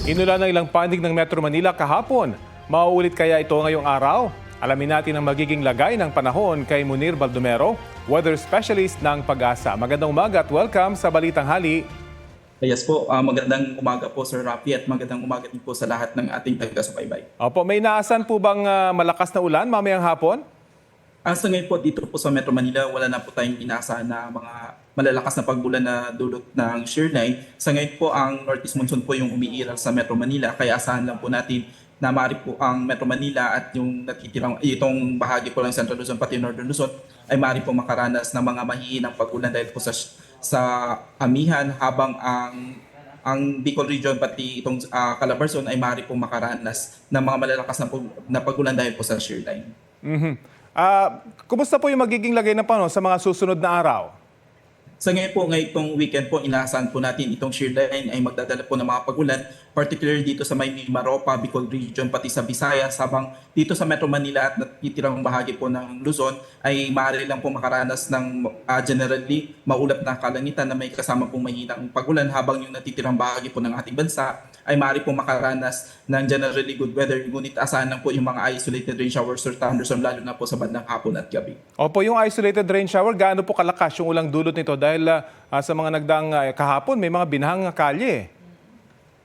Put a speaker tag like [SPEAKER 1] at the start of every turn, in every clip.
[SPEAKER 1] Inulan ng ilang panig ng Metro Manila kahapon. Mauulit kaya ito ngayong araw? Alamin natin ang magiging lagay ng panahon kay Munir Baldomero, weather specialist ng Pag-asa. Magandang umaga at welcome sa Balitang Hali.
[SPEAKER 2] Yes po, magandang umaga po Sir Rafi at magandang umaga din po sa lahat ng ating taga-subaybay.
[SPEAKER 1] Opo, may inaasahan po bang malakas na ulan mamayang hapon?
[SPEAKER 2] Sa ngayon po dito po sa Metro Manila, wala na po tayong inaasahan na mga malalakas na pagbulan na dulot ng shear line. Sa ngayon po, ang northeast monsoon po yung umiiral sa Metro Manila, kaya asahan lang po natin na maaari po ang Metro Manila at yung natitirang itong bahagi po ng Central Luzon pati Northern Luzon ay maaari po makaranas ng mga mahihinang pag-ulan dahil po sa amihan, habang ang Bicol region pati itong Calabarzon ay maaari po makaranas ng mga malalakas na pag-ulan dahil po sa shear line.
[SPEAKER 1] Kumusta po yung magiging lagay ng panahon sa mga susunod na araw?
[SPEAKER 2] Sa ngayon po, ngayong weekend po, inaasahan po natin itong shear line ay magdadala po ng mga pag-ulan, particularly dito sa may Mimaropa, Bicol region, pati sa Visayas, habang dito sa Metro Manila at natitirang bahagi po ng Luzon ay maaari lang po makaranas ng generally maulap na kalangitan na may kasama pong mahinang pag-ulan, habang yung natitirang bahagi po ng ating bansa ay maaari po makaranas ng generally good weather. Ngunit asahan lang po yung mga isolated rain showers or thunderstorm, lalo na po sa bandang hapon at gabi.
[SPEAKER 1] Opo, yung isolated rain shower, gaano po kalakas yung ulang dulot nito? Dahil sa mga nagdaang kahapon, may mga binahang kalye.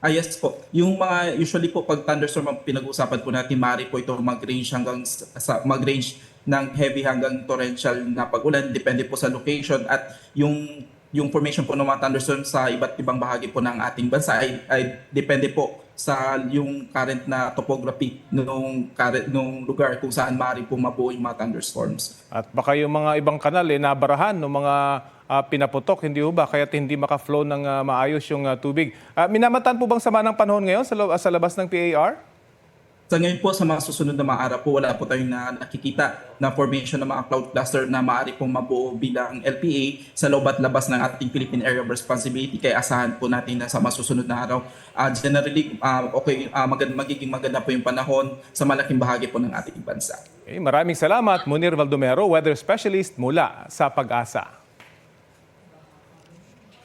[SPEAKER 2] Yes po. Yung mga usually po pag thunderstorm ang pinag-uusapan po natin, maaari po ito mag-range hanggang mag-range ng heavy hanggang torrential na pag-ulan, depende po sa location, at yung formation po ng mga thunderstorm sa iba't ibang bahagi po ng ating bansa ay depende po sa yung current na topography nung lugar kung saan maaari po mabuo yung mga thunderstorms.
[SPEAKER 1] At baka yung mga ibang kanal nabarahan ng mga pinaputok, hindi ba? Kaya't hindi maka-flow ng maayos yung tubig. Minamatan po bang sama ng panahon ngayon sa labas ng PAR?
[SPEAKER 2] Sa ngayon po, sa mga susunod na mga araw po, wala po tayong nakikita na formation ng mga cloud cluster na maaari pong mabuo bilang LPA sa loob at labas ng ating Philippine Area of Responsibility. Kaya asahan po natin na sa mga susunod na araw, generally, magiging maganda po yung panahon sa malaking bahagi po ng ating bansa.
[SPEAKER 1] Okay, maraming salamat, Munir Baldomero, weather specialist mula sa Pag-asa.